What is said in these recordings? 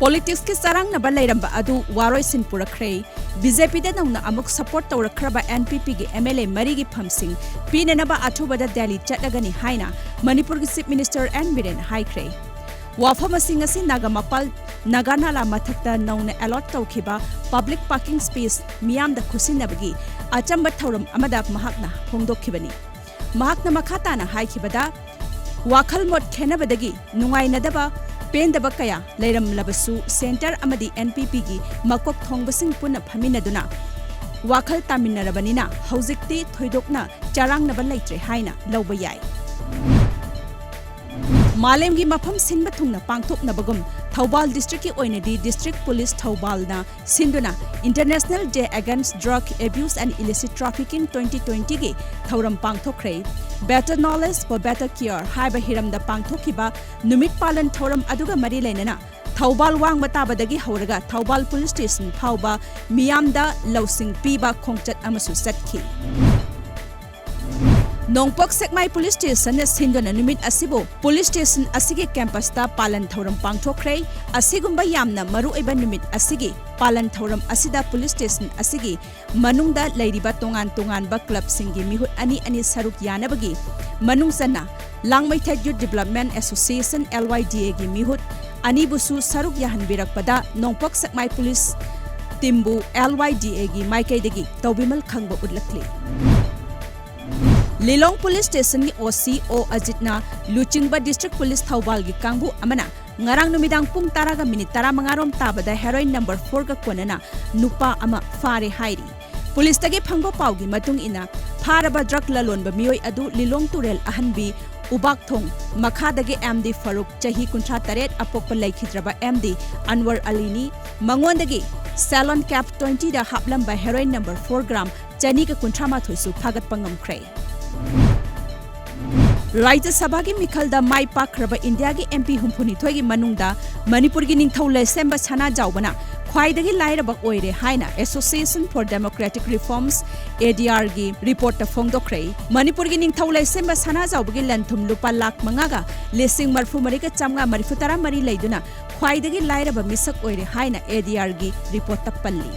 Politics ki sarang na balayramba adu waroi sin purakre BJP da nang na amuk support tawrakraba NPP gi MLA mari gi phamsing pina na ba athuba da Delhi chatlagani haina Manipur gi Chief Minister N Biren haikre wafam asing asi nagamapal naganala mathakta nauna allot tawkhiba public parking space miyam da khusinabagi achamba thauram amada mahakna hongdokhibani mahakna makhata na haikibada wakhal mot khenabadagi nungainadaba Pendaba kaya leiram labasu center amadi NPP gi makok thongbasing puna phaminaduna wakhal taminarabanina haujikti thoidokna charang naba leitre haina lawba yai Malem gi mafam sinba thungna pangthok nabagum Thoubal district ki oinadi district police Thoubal na sinduna International Day Against Drug Abuse and Illicit Trafficking 2020 gi thauram pangthokre Better knowledge for better cure haiba hiramda pangthokiba numit palan thoram aduga mari leinana Thoubal wang matabadagi hauraga Thoubal police station phauba miyamda lausing piba khongchat amasu satki Nongpok Sekmai Police Station na sindona numit asibo Police Station asige campus ta palan thoram pangthokre asigumba yamna maru iba numit asige palan thoram asida Police Station asige manungda leiriba tongan ba club singi mihut ani saruk yanabagi manungsana Langmaithai Youth Development Association LYDA gi mihut ani busu saruk yahanbirakpada Nongpok Sekmai Police Timbu LYDA gi maikaidagi tawbimal khangba udlakli Lilong Police Station ni OCO Ajitna Luchingba District Police Thoubal gi kangbu amana ngarang numidang pung taraga minit 15 tabada heroin number 4 ga konana nupa ama fare hairi Police tagi phangbo pawgi matung ina pharaba drug lalonba mioi adu Lilong Turel ahanbi ubak thong makhadagi MD Faruk chahi 38 apokpa laikhidraba MD Anwar Alini mangondagi Salon Cap 20 da haplamba heroin number 4 gram chani ka 38 su phagat pangam krai Rajya Sabha gi Mikhalda Mai Pakraba India gi MP Humpuni Thoi gi manungda Manipur gi Ningthau Semba Chana Jaubana khwaidagi lairaba oire haina Association for Democratic Reforms ADR gi report ta phongdokre Manipur gi Ningthau Semba Chana Jaubagi lanthum lupa lakh mangaga lesing marfu marika chamga marifutara mari leiduna khwaidagi lairaba misak oire haina ADR gi report ta palli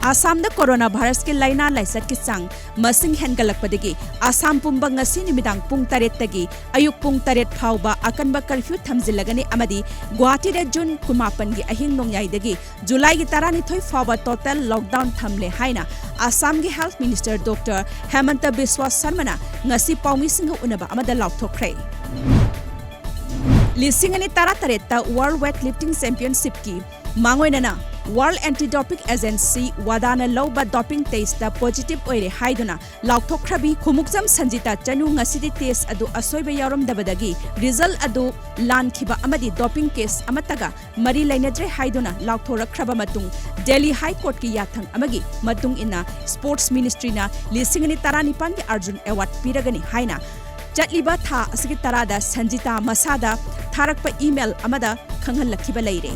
Assam da coronavirus ke laina laisat ki sang masing hengalakpadagi Assam pumba ngasi nimidang pung 8 tagi ayuk pung 8 phauba akanba curfew thamjilagani amadi Guwahati da June 18 gi ahing nongyai dagi July gi 12 phauba total lockdown thamle haina Assam gi Health Minister Dr Hemanta Biswa Sarmana ngasi paumi singha unaba amada laukthokre Lisingani 13 ta World Weightlifting Championship ki mangoinana World Anti-Doping Agency wadana lawba doping test da positive oire haiduna laukthokrabi khumukjam sanjita chanu ngasidi test adu asoiba yaram dabadagi result adu lankhiba amadi doping case amataga mari lainadre haiduna laukthorakraba matung Delhi High Court ki yathang amagi matung ina Sports Ministry na lisingani 19 gi Arjun Award piragani haina Chatliba tha asigi tarada sanjita masada tharakpa email amada khanghalakhiba leire